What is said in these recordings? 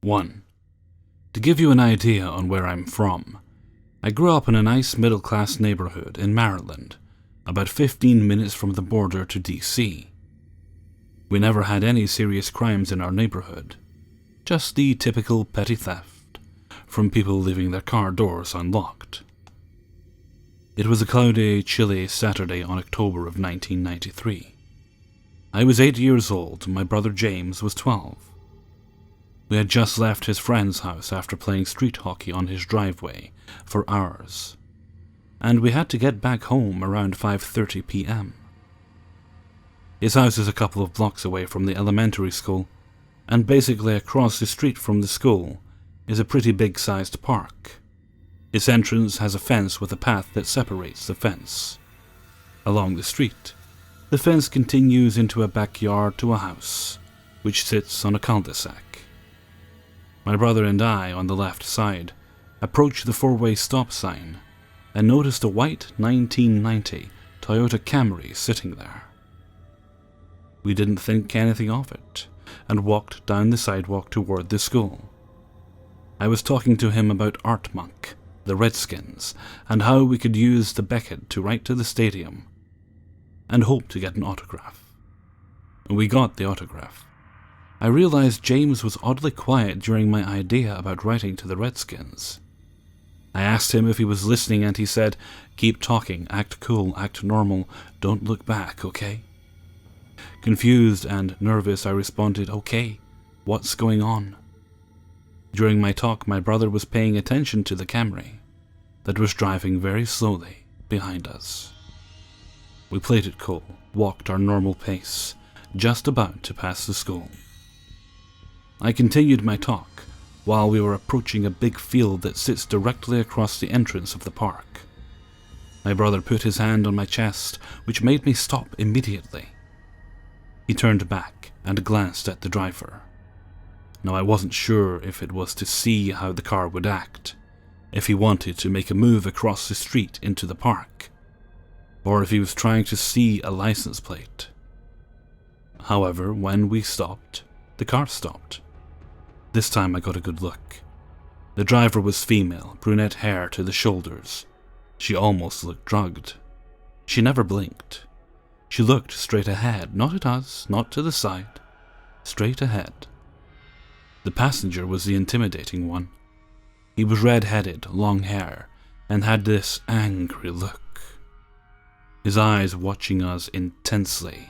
1. To give you an idea on where I'm from, I grew up in a nice middle-class neighborhood in Maryland, about 15 minutes from the border to DC. We never had any serious crimes in our neighborhood, just the typical petty theft from people leaving their car doors unlocked. It was a cloudy, chilly Saturday in October of 1993. I was 8 years old and my brother James was 12. We had just left his friend's house after playing street hockey on his driveway for hours, and we had to get back home around 5:30 p.m. His house is a couple of blocks away from the elementary school, and basically across the street from the school is a pretty big-sized park. Its entrance has a fence with a path that separates the fence. Along the street, the fence continues into a backyard to a house, which sits on a cul-de-sac. My brother and I, on the left side, approached the four-way stop sign and noticed a white 1990 Toyota Camry sitting there. We didn't think anything of it and walked down the sidewalk toward the school. I was talking to him about Art Monk, the Redskins, and how we could use the Beckett to write to the stadium and hope to get an autograph. We got the autograph. I realized James was oddly quiet during my idea about writing to the Redskins. I asked him if he was listening and he said, "Keep talking, act cool, act normal, don't look back, okay?" Confused and nervous, I responded, "Okay, what's going on?" During my talk, my brother was paying attention to the Camry that was driving very slowly behind us. We played it cool, walked our normal pace, just about to pass the school. I continued my talk while we were approaching a big field that sits directly across the entrance of the park. My brother put his hand on my chest, which made me stop immediately. He turned back and glanced at the driver. Now, I wasn't sure if it was to see how the car would act, if he wanted to make a move across the street into the park, or if he was trying to see a license plate. However, when we stopped, the car stopped. This time I got a good look. The driver was female, brunette hair to the shoulders. She almost looked drugged. She never blinked. She looked straight ahead, not at us, not to the side, straight ahead. The passenger was the intimidating one. He was red-headed, long hair, and had this angry look. His eyes watching us intensely.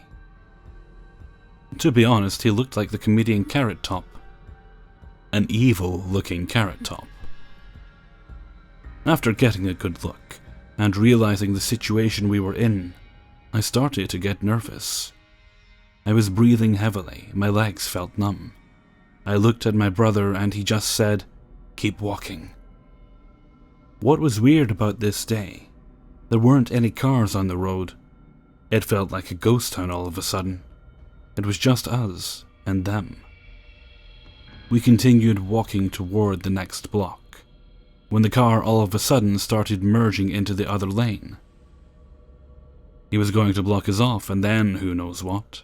To be honest, he looked like the comedian Carrot Top. An evil-looking Carrot Top. After getting a good look, and realizing the situation we were in, I started to get nervous. I was breathing heavily, my legs felt numb. I looked at my brother and he just said, "Keep walking." What was weird about this day? There weren't any cars on the road. It felt like a ghost town all of a sudden. It was just us and them. We continued walking toward the next block, when the car all of a sudden started merging into the other lane. He was going to block us off, and then who knows what.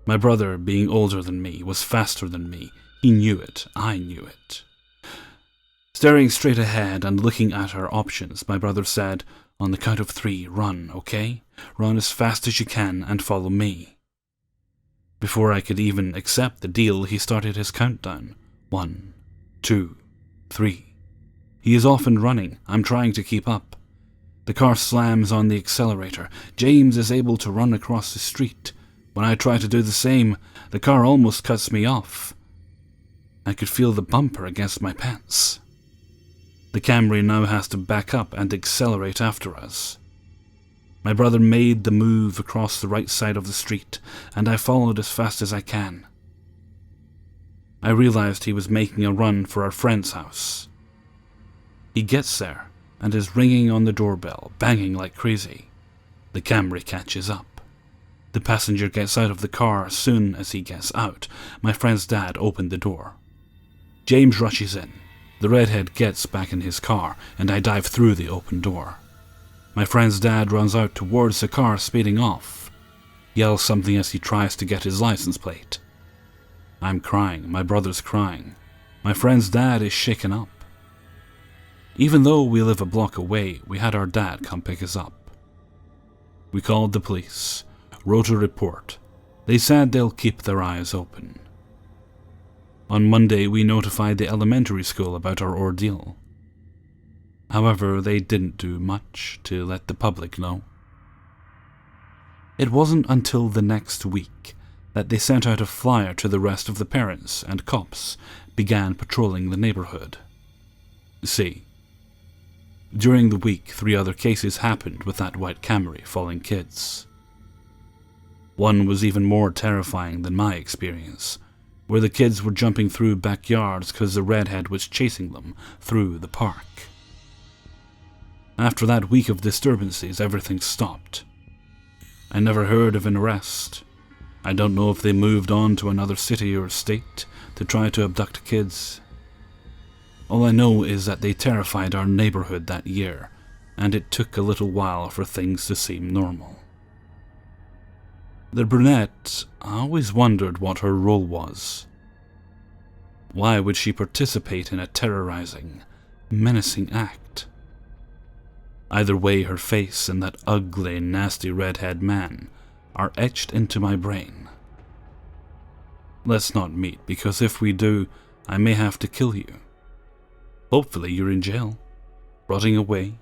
My brother, being older than me, was faster than me. He knew it. I knew it. Staring straight ahead and looking at our options, my brother said, "On the count of 3, run, okay? Run as fast as you can and follow me." Before I could even accept the deal, he started his countdown. 1, 2, 3. He is off and running. I'm trying to keep up. The car slams on the accelerator. James is able to run across the street. When I try to do the same, the car almost cuts me off. I could feel the bumper against my pants. The Camry now has to back up and accelerate after us. My brother made the move across the right side of the street, and I followed as fast as I can. I realized he was making a run for our friend's house. He gets there and is ringing on the doorbell, banging like crazy. The Camry catches up. The passenger gets out of the car as soon as he gets out. My friend's dad opened the door. James rushes in. The redhead gets back in his car, and I dive through the open door. My friend's dad runs out towards the car, speeding off. Yells something as he tries to get his license plate. I'm crying, my brother's crying, my friend's dad is shaken up. Even though we live a block away, we had our dad come pick us up. We called the police, wrote a report. They said they'll keep their eyes open. On Monday, we notified the elementary school about our ordeal. However, they didn't do much to let the public know. It wasn't until the next week that they sent out a flyer to the rest of the parents, and cops began patrolling the neighborhood. See, during the week, 3 other cases happened with that white Camry falling kids. One was even more terrifying than my experience, where the kids were jumping through backyards because the redhead was chasing them through the park. After that week of disturbances, everything stopped. I never heard of an arrest. I don't know if they moved on to another city or state to try to abduct kids. All I know is that they terrified our neighborhood that year, and it took a little while for things to seem normal. The brunette, I always wondered what her role was. Why would she participate in a terrorizing, menacing act? Either way, her face and that ugly, nasty redhead man are etched into my brain. Let's not meet, because if we do, I may have to kill you. Hopefully you're in jail, rotting away,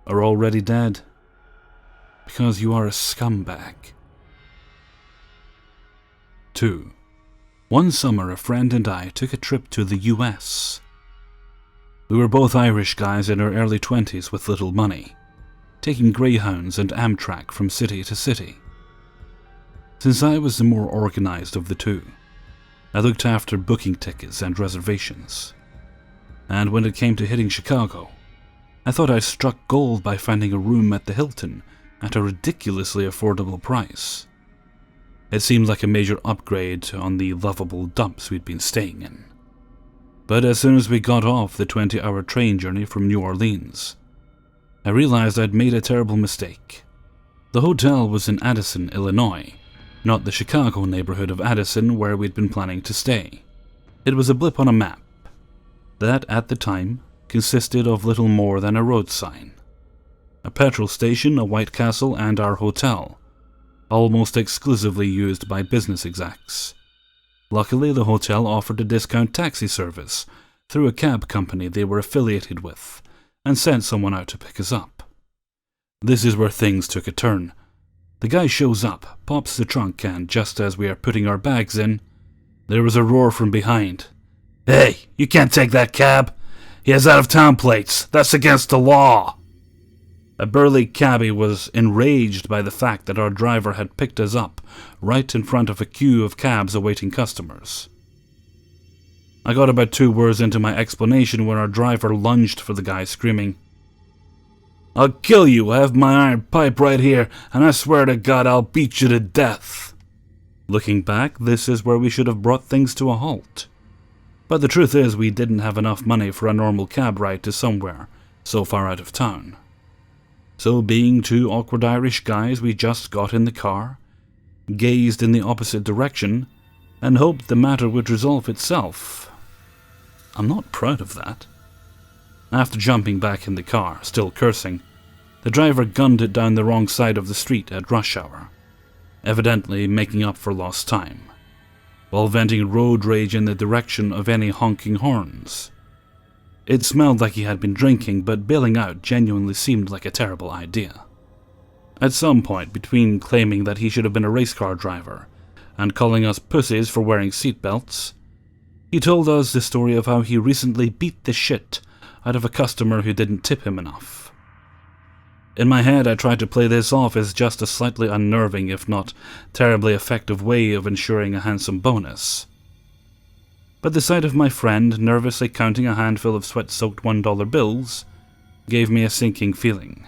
or already dead, because you are a scumbag. 2. One summer, a friend and I took a trip to the US. We were both Irish guys in our early 20s with little money, taking Greyhounds and Amtrak from city to city. Since I was the more organized of the two, I looked after booking tickets and reservations. And when it came to hitting Chicago, I thought I struck gold by finding a room at the Hilton at a ridiculously affordable price. It seemed like a major upgrade on the lovable dumps we'd been staying in. But as soon as we got off the 20-hour train journey from New Orleans, I realized I'd made a terrible mistake. The hotel was in Addison, Illinois, not the Chicago neighborhood of Addison where we'd been planning to stay. It was a blip on a map that, at the time, consisted of little more than a road sign, a petrol station, a White Castle, and our hotel, almost exclusively used by business execs. Luckily, the hotel offered a discount taxi service through a cab company they were affiliated with, and sent someone out to pick us up. This is where things took a turn. The guy shows up, pops the trunk, and just as we are putting our bags in, there was a roar from behind. "Hey, you can't take that cab! He has out-of-town plates! That's against the law!" A burly cabbie was enraged by the fact that our driver had picked us up right in front of a queue of cabs awaiting customers. I got about 2 words into my explanation when our driver lunged for the guy, screaming, "I'll kill you! I have my iron pipe right here, and I swear to God I'll beat you to death!" Looking back, this is where we should have brought things to a halt. But the truth is, we didn't have enough money for a normal cab ride to somewhere so far out of town. So, being 2 awkward Irish guys, we just got in the car, gazed in the opposite direction, and hoped the matter would resolve itself. I'm not proud of that. After jumping back in the car, still cursing, the driver gunned it down the wrong side of the street at rush hour, evidently making up for lost time, while venting road rage in the direction of any honking horns. It smelled like he had been drinking, but bailing out genuinely seemed like a terrible idea. At some point, between claiming that he should have been a race car driver and calling us pussies for wearing seatbelts, he told us the story of how he recently beat the shit out of a customer who didn't tip him enough. In my head, I tried to play this off as just a slightly unnerving, if not terribly effective way of ensuring a handsome bonus. But the sight of my friend nervously counting a handful of sweat-soaked $1 bills gave me a sinking feeling.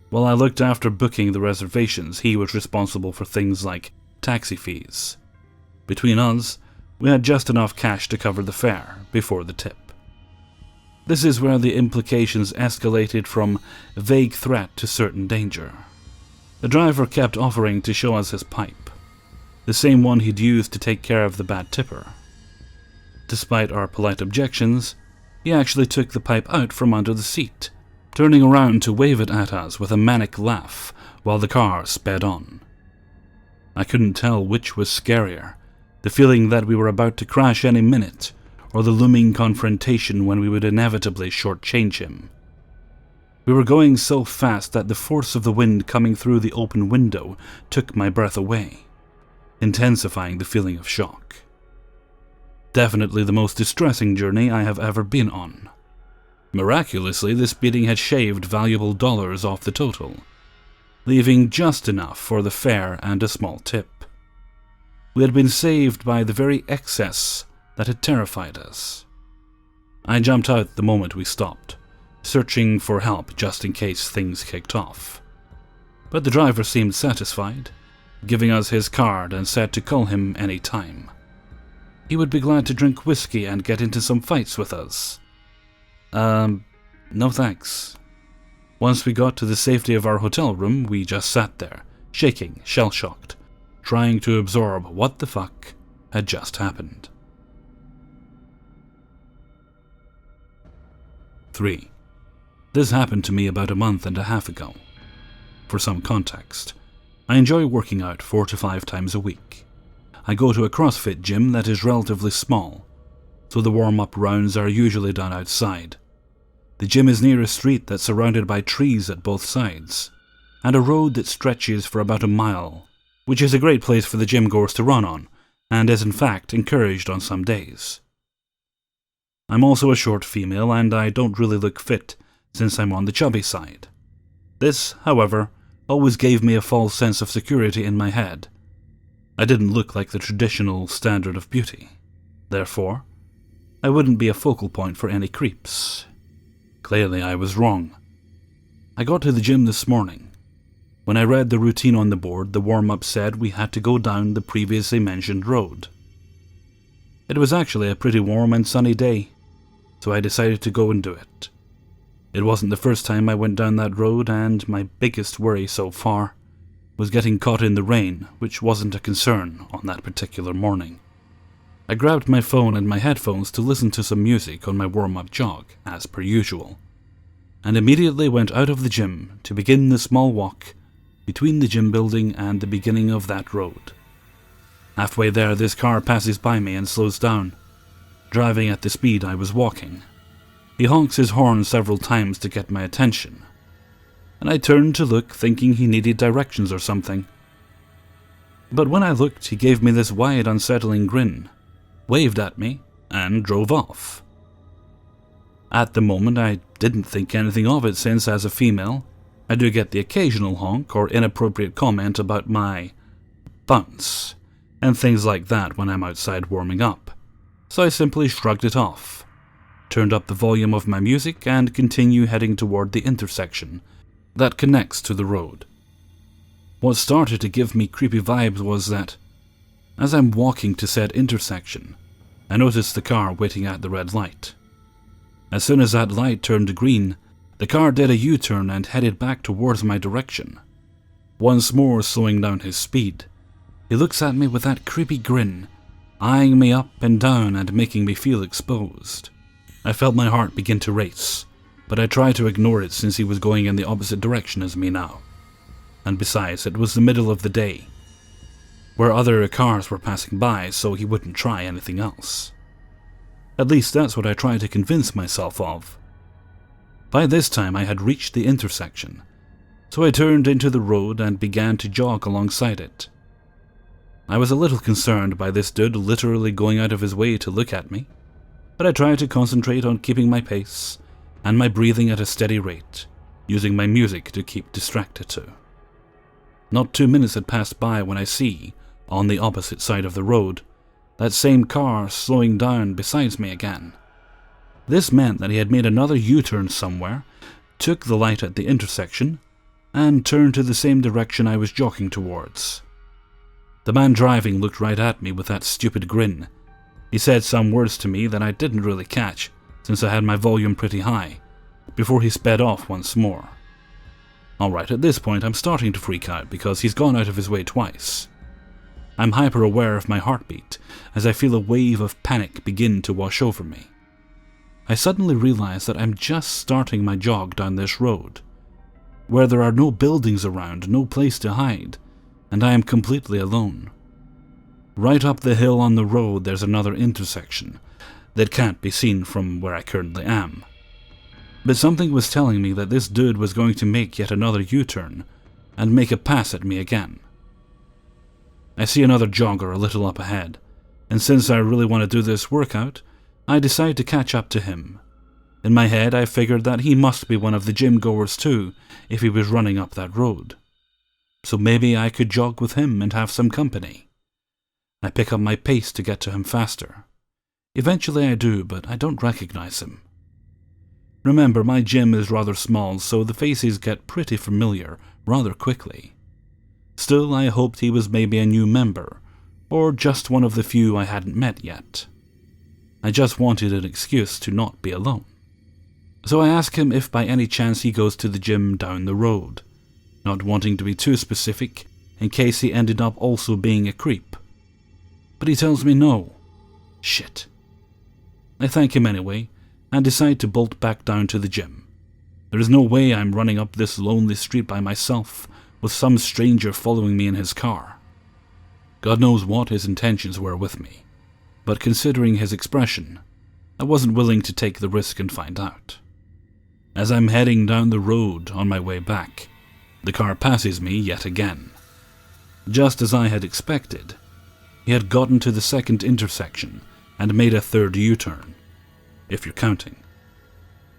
While I looked after booking the reservations, he was responsible for things like taxi fees. Between us, we had just enough cash to cover the fare before the tip. This is where the implications escalated from vague threat to certain danger. The driver kept offering to show us his pipe. the same one he'd used to take care of the bad tipper. Despite our polite objections, he actually took the pipe out from under the seat, turning around to wave it at us with a manic laugh while the car sped on. I couldn't tell which was scarier, the feeling that we were about to crash any minute, or the looming confrontation when we would inevitably shortchange him. We were going so fast that the force of the wind coming through the open window took my breath away, intensifying the feeling of shock. Definitely the most distressing journey I have ever been on. Miraculously, this beating had shaved valuable dollars off the total, leaving just enough for the fare and a small tip. We had been saved by the very excess that had terrified us. I jumped out the moment we stopped, searching for help just in case things kicked off. But the driver seemed satisfied, giving us his card and said to call him any time. He would be glad to drink whiskey and get into some fights with us. No thanks. Once we got to the safety of our hotel room, we just sat there, shaking, shell-shocked, trying to absorb what the fuck had just happened. 3. This happened to me about a month and a half ago. For some context, I enjoy working out 4 to 5 times a week. I go to a CrossFit gym that is relatively small, so the warm-up rounds are usually done outside. The gym is near a street that's surrounded by trees at both sides, and a road that stretches for about a mile, which is a great place for the gym goers to run on, and is in fact encouraged on some days. I'm also a short female, and I don't really look fit since I'm on the chubby side. This, however, always gave me a false sense of security in my head. I didn't look like the traditional standard of beauty. Therefore, I wouldn't be a focal point for any creeps. Clearly, I was wrong. I got to the gym this morning. When I read the routine on the board, the warm-up said we had to go down the previously mentioned road. It was actually a pretty warm and sunny day, so I decided to go and do it. It wasn't the first time I went down that road, and my biggest worry so far was getting caught in the rain, which wasn't a concern on that particular morning. I grabbed my phone and my headphones to listen to some music on my warm-up jog, as per usual, and immediately went out of the gym to begin the small walk between the gym building and the beginning of that road. Halfway there, this car passes by me and slows down, driving at the speed I was walking. He honks his horn several times to get my attention, and I turned to look, thinking he needed directions or something. But when I looked, he gave me this wide, unsettling grin, waved at me, and drove off. At the moment, I didn't think anything of it since, as a female, I do get the occasional honk or inappropriate comment about my bounce and things like that when I'm outside warming up, so I simply shrugged it off, turned up the volume of my music, and continue heading toward the intersection that connects to the road. What started to give me creepy vibes was that, as I'm walking to said intersection, I noticed the car waiting at the red light. As soon as that light turned green, the car did a U-turn and headed back towards my direction, once more slowing down his speed. He looks at me with that creepy grin, eyeing me up and down and making me feel exposed. I felt my heart begin to race, but I tried to ignore it since he was going in the opposite direction as me now. And besides, it was the middle of the day, where other cars were passing by, so he wouldn't try anything else. At least that's what I tried to convince myself of. By this time I had reached the intersection, so I turned into the road and began to jog alongside it. I was a little concerned by this dude literally going out of his way to look at me, but I tried to concentrate on keeping my pace and my breathing at a steady rate, using my music to keep distracted to. Not 2 minutes had passed by when I see, on the opposite side of the road, that same car slowing down beside me again. This meant that he had made another U-turn somewhere, took the light at the intersection, and turned to the same direction I was jogging towards. The man driving looked right at me with that stupid grin. He said some words to me that I didn't really catch, since I had my volume pretty high, before he sped off once more. Alright, at this point I'm starting to freak out because he's gone out of his way twice. I'm hyper-aware of my heartbeat as I feel a wave of panic begin to wash over me. I suddenly realize that I'm just starting my jog down this road, where there are no buildings around, no place to hide, and I am completely alone. Right up the hill on the road there's another intersection that can't be seen from where I currently am. But something was telling me that this dude was going to make yet another U-turn and make a pass at me again. I see another jogger a little up ahead, and since I really want to do this workout, I decide to catch up to him. In my head, I figured that he must be one of the gym goers too, if he was running up that road. So maybe I could jog with him and have some company. I pick up my pace to get to him faster. Eventually I do, but I don't recognize him. Remember, my gym is rather small, so the faces get pretty familiar rather quickly. Still, I hoped he was maybe a new member, or just one of the few I hadn't met yet. I just wanted an excuse to not be alone. So I ask him if by any chance he goes to the gym down the road, not wanting to be too specific in case he ended up also being a creep. But he tells me no. Shit. I thank him anyway, and decide to bolt back down to the gym. There is no way I'm running up this lonely street by myself with some stranger following me in his car. God knows what his intentions were with me, but considering his expression, I wasn't willing to take the risk and find out. As I'm heading down the road on my way back, the car passes me yet again. Just as I had expected, he had gotten to the second intersection and made a third U-turn, if you're counting.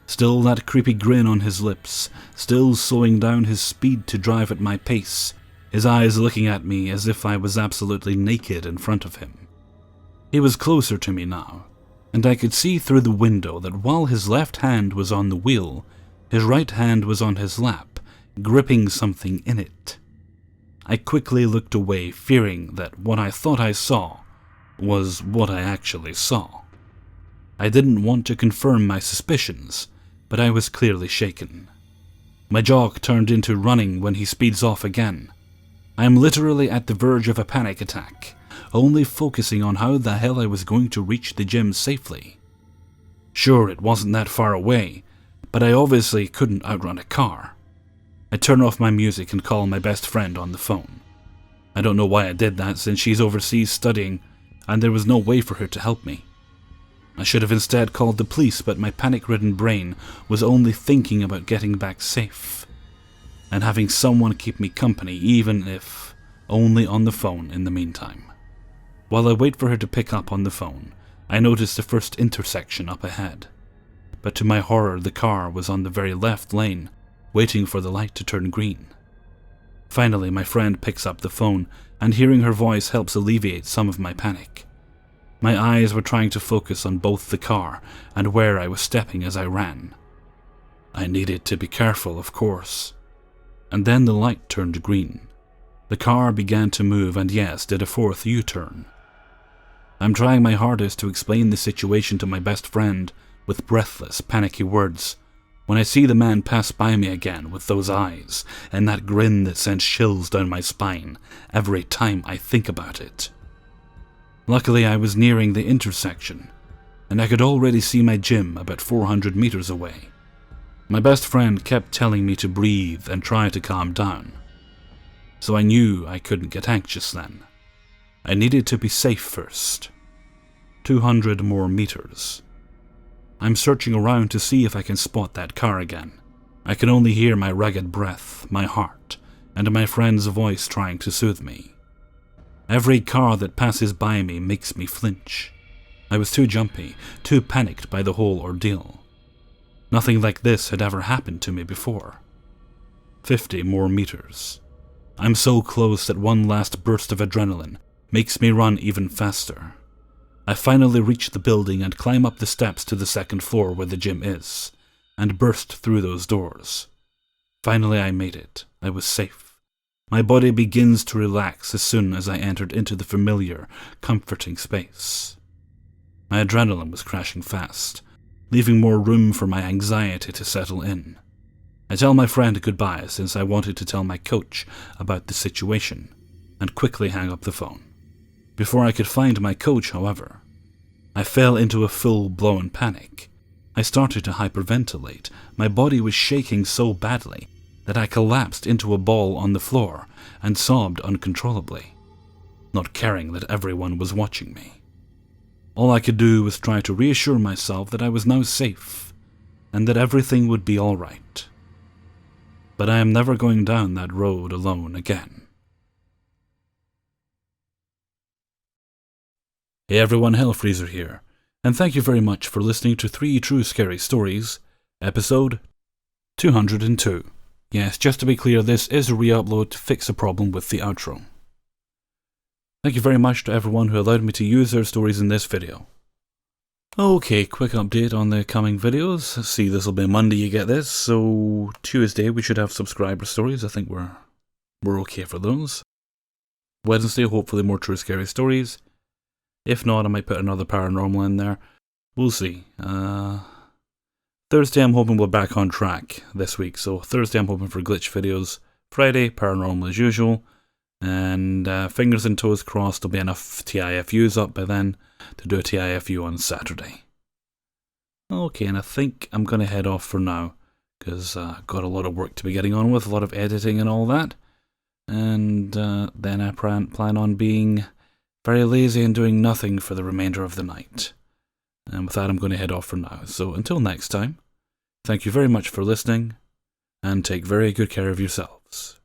Still that creepy grin on his lips, still slowing down his speed to drive at my pace, his eyes looking at me as if I was absolutely naked in front of him. He was closer to me now, and I could see through the window that while his left hand was on the wheel, his right hand was on his lap, gripping something in it. I quickly looked away, fearing that what I thought I saw was what I actually saw. I didn't want to confirm my suspicions, but I was clearly shaken. My jog turned into running when he speeds off again. I am literally at the verge of a panic attack, only focusing on how the hell I was going to reach the gym safely. Sure, it wasn't that far away, but I obviously couldn't outrun a car. I turn off my music and call my best friend on the phone. I don't know why I did that since she's overseas studying, and there was no way for her to help me. I should have instead called the police, but my panic-ridden brain was only thinking about getting back safe, and having someone keep me company, even if only on the phone in the meantime. While I wait for her to pick up on the phone, I notice the first intersection up ahead. But to my horror, the car was on the very left lane, waiting for the light to turn green. Finally, my friend picks up the phone, and hearing her voice helps alleviate some of my panic. My eyes were trying to focus on both the car and where I was stepping as I ran. I needed to be careful, of course. And then the light turned green. The car began to move and yes, did a fourth U-turn. I'm trying my hardest to explain the situation to my best friend with breathless, panicky words, when I see the man pass by me again with those eyes and that grin that sends chills down my spine every time I think about it. Luckily, I was nearing the intersection, and I could already see my gym about 400 meters away. My best friend kept telling me to breathe and try to calm down, so I knew I couldn't get anxious then. I needed to be safe first. 200 more meters. I'm searching around to see if I can spot that car again. I can only hear my ragged breath, my heart, and my friend's voice trying to soothe me. Every car that passes by me makes me flinch. I was too jumpy, too panicked by the whole ordeal. Nothing like this had ever happened to me before. 50 more meters. I'm so close that one last burst of adrenaline makes me run even faster. I finally reach the building and climb up the steps to the second floor where the gym is, and burst through those doors. Finally I made it. I was safe. My body begins to relax as soon as I entered into the familiar, comforting space. My adrenaline was crashing fast, leaving more room for my anxiety to settle in. I tell my friend goodbye since I wanted to tell my coach about the situation, and quickly hang up the phone. Before I could find my coach, however, I fell into a full-blown panic. I started to hyperventilate. My body was shaking so badly that I collapsed into a ball on the floor and sobbed uncontrollably, not caring that everyone was watching me. All I could do was try to reassure myself that I was now safe and that everything would be all right. But I am never going down that road alone again. Hey everyone, Hellfreezer here, and thank you very much for listening to 3 True Scary Stories, episode 202. Yes, just to be clear, this is a re-upload to fix a problem with the outro. Thank you very much to everyone who allowed me to use their stories in this video. Okay, quick update on the coming videos. See, this will be Monday you get this, so Tuesday we should have subscriber stories. I think we're okay for those. Wednesday, hopefully more True Scary Stories. If not, I might put another paranormal in there. We'll see. Thursday, I'm hoping we're back on track this week. So Thursday, I'm hoping for glitch videos. Friday, paranormal as usual. And fingers and toes crossed, there'll be enough TIFUs up by then to do a TIFU on Saturday. Okay, and I think I'm going to head off for now, because I've got a lot of work to be getting on with, a lot of editing and all that. And then I plan on being very lazy and doing nothing for the remainder of the night. And with that, I'm going to head off for now. So until next time, thank you very much for listening, and take very good care of yourselves.